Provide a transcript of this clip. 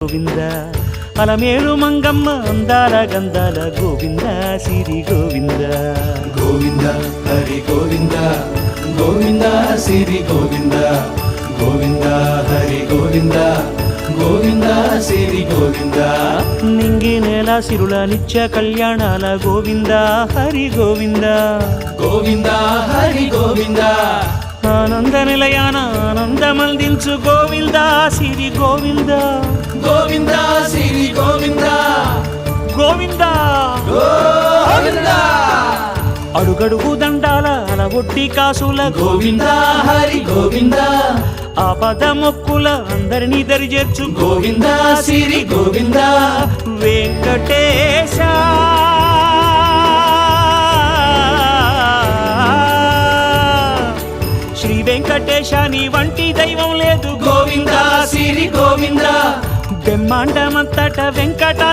గోవింద అలమేలు మంగమ్మ అందాల గంధాల గోవింద సిరి గోవింద గోవింద హరి గోవింద గోవింద సిరి గోవింద గోవింద హరి గోవింద గోవింద సిరి గోవింద నింగి నేల సిరుల నిత్య కళ్యాణాల గోవింద హరి గోవింద గోవింద హరి గోవింద ఆనంద నిలయాన ఆనందమందించు గోవింద సిరి గోవింద గోవింద సిరి గోవింద గోవింద గోవింద అడుగడుగు దండాల అలవొట్టి కాసుల గోవింద హరి గోవింద ఆపద మొక్కుల అందరినీ దరిచేర్చు గోవింద సిరి గోవింద వెంకటేశ శ్రీ వెంకటేశ నీ వంటి దైవం లేదు గోవింద సిరి గోవింద బ్రహ్మాండమంతట వెంకట